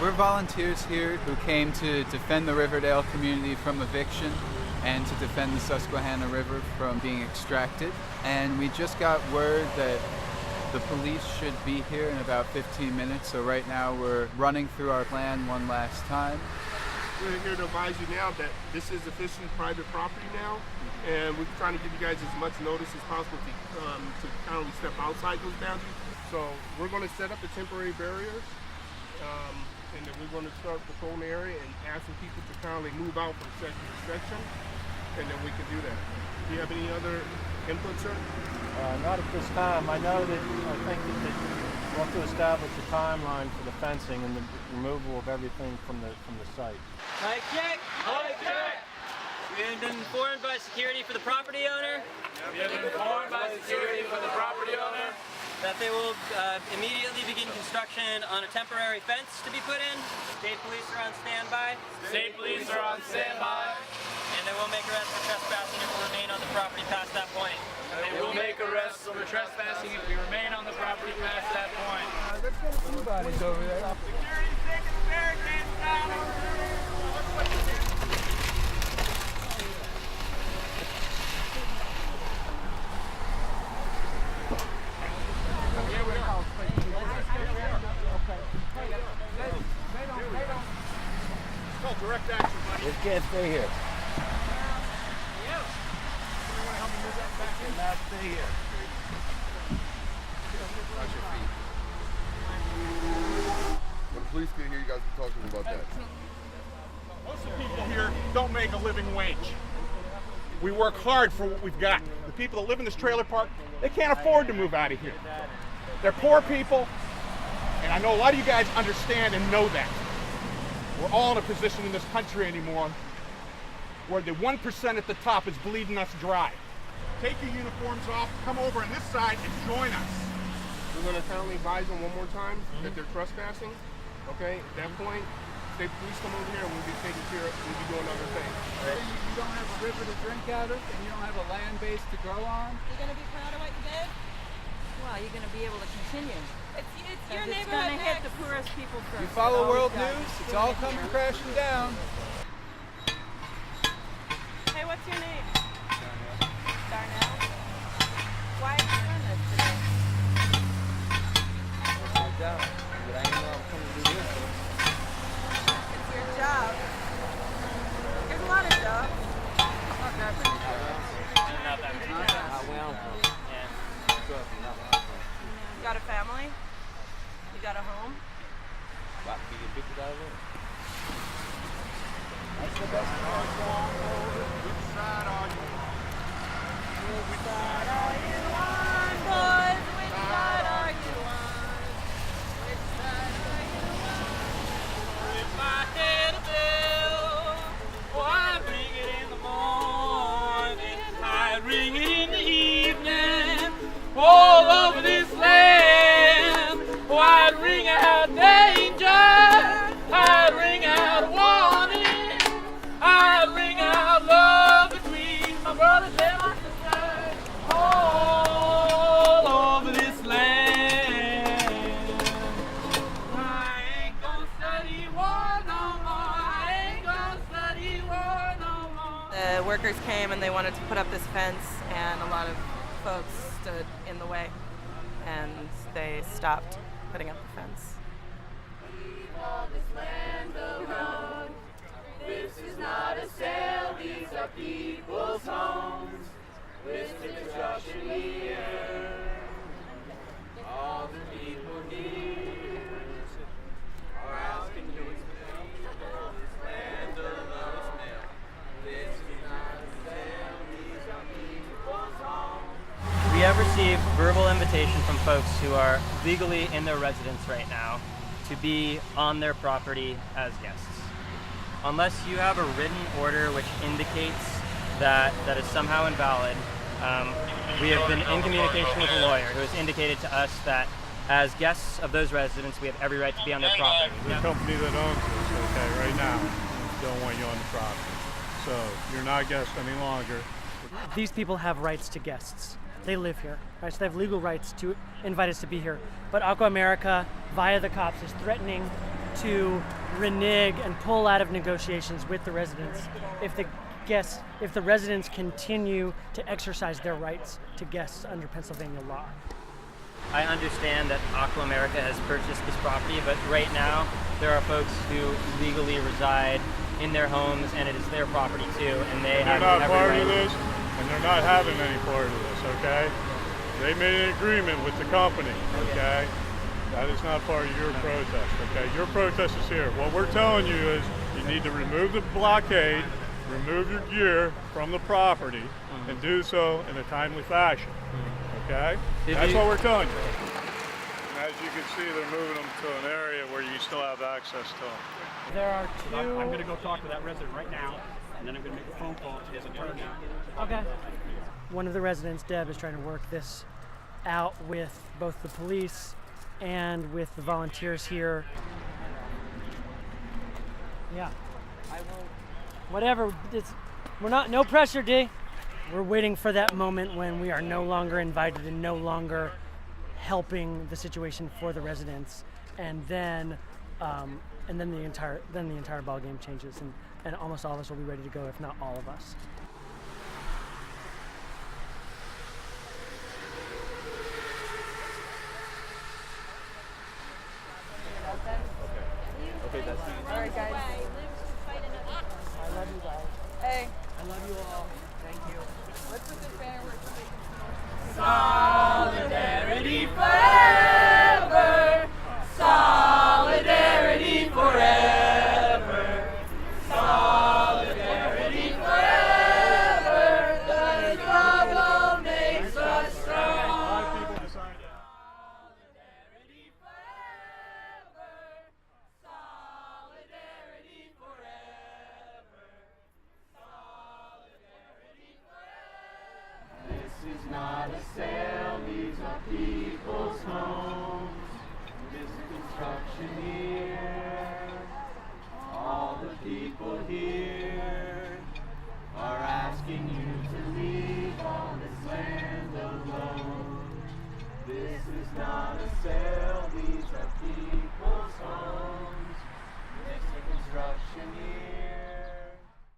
We're volunteers here who came to defend the Riverdale community from eviction and to defend the Susquehanna River from being extracted. And we just got word that the police should be here in about 15 minutes, so right now we're running through our plan one last time. We're here to advise you now that this is officially private property now, and we're trying to give you guys as much notice as possible to kindly step outside those boundaries. So we're going to set up the temporary barriers, and then we're going to start patrolling the area and asking people to kindly move out from section to section, and then we can do that. Do you have any other input, sir? Not at this time. I know that I think that we want to establish a timeline for the fencing and the removal of everything from the site. Mic check! Mic check! We have been informed by security for the property owner. We have been informed by security for the property owner that they will immediately begin construction on a temporary fence to be put in. State police are on standby. State police are on standby. And they will make arrests for trespassing if we remain on the property past that point. They will make arrests for trespassing if we remain on the property past that point. Let's get a few bodies over there. Security taking the barricades down. No, direct action, buddy. This can't stay here. Not stay here. When the police get here, you guys can talk to them about that. Most of the people here don't make a living wage. We work hard for what we've got. The people that live in this trailer park, they can't afford to move out of here. They're poor people, and I know a lot of you guys understand and know that. We're all in a position in this country anymore where the 1% at the top is bleeding us dry. Take your uniforms off, come over on this side and join us. We're going to kindly advise them one more time that they're trespassing. Okay, at that point, state police come over here and we'll be taking care of, we'll be doing other things. You don't have a river to drink out of, and you don't have a land base to grow on. You're going to be proud of what you did? Well, you're going to be able to continue. It's your It's neighborhood going to hit next. the poorest people first. You follow It always world does. news, it's all coming crashing down. Hey, what's your name? Darnell. Why are you doing this today? It's your job. There's a lot of jobs. Not that many. You got a family? You got a home? About to get pictures out of it. That's the best part. Which side are you on? Which side are you on, boys? Which side are you on? Which side are you on? If I had a bell, oh, I'd ring it in the morning, I'd ring it in the evening, all over this land. Oh, I'd ring out danger, I'd ring out warning, I'd ring out love between my brothers and my sisters, all over this land. I ain't gonna study war no more, I ain't gonna study war no more. The workers came and they wanted to put up this fence, and a lot of folks stood in the way, and they stopped putting up the fence. This is not a sale, these are people's homes. With the construction here, all the people here are asking you this land of love smell. This is not a sale, these are people's homes. We have received verbal invitation from folks who are legally in their residence right now to be on their property as guests. Unless you have a written order which indicates that is somehow invalid, we have been in communication with a lawyer who has indicated to us that as guests of those residents, we have every right to be on their property. The company that owns this, okay, right now, don't want you on the property. So you're not a guest any longer. These people have rights to guests. They live here, right? So they have legal rights to invite us to be here. But Aqua America, via the cops, is threatening to renege and pull out of negotiations with the residents if the residents continue to exercise their rights to guests under Pennsylvania law. I understand that Aqua America has purchased this property, but right now there are folks who legally reside in their homes, and it is their property too, and they have not every part right. of this, and they're not having any part of this, okay? They made an agreement with the company, okay? That is not part of your protest, okay? Your protest is here. What we're telling you is you need to remove the blockade, remove your gear from the property, and do so in a timely fashion, okay? That's what we're telling you. And as you can see, they're moving them to an area where you still have access to them. There are two... I'm going to go talk to that resident right now, and then I'm going to make a phone call to his attorney. Okay. One of the residents, Deb, is trying to work this out with both the police and with the volunteers here. Yeah. Whatever. We're not. No pressure, D. We're waiting for that moment when we are no longer invited and no longer helping the situation for the residents, and then the entire ball game changes, and almost all of us will be ready to go, if not all of us. Okay, that's it. All right, guys. I love you guys. Hey. I love you all. Thank you. Let's put this banner where Solidarity forever. Solidarity forever. Solidarity forever. The struggle makes us strong. Solidarity forever. Solidarity forever. Solidarity forever. This is not a sale, these are people's homes. This construction here, all the people here are asking you to leave on this land alone. This is not a sale, these are people's homes. This construction here.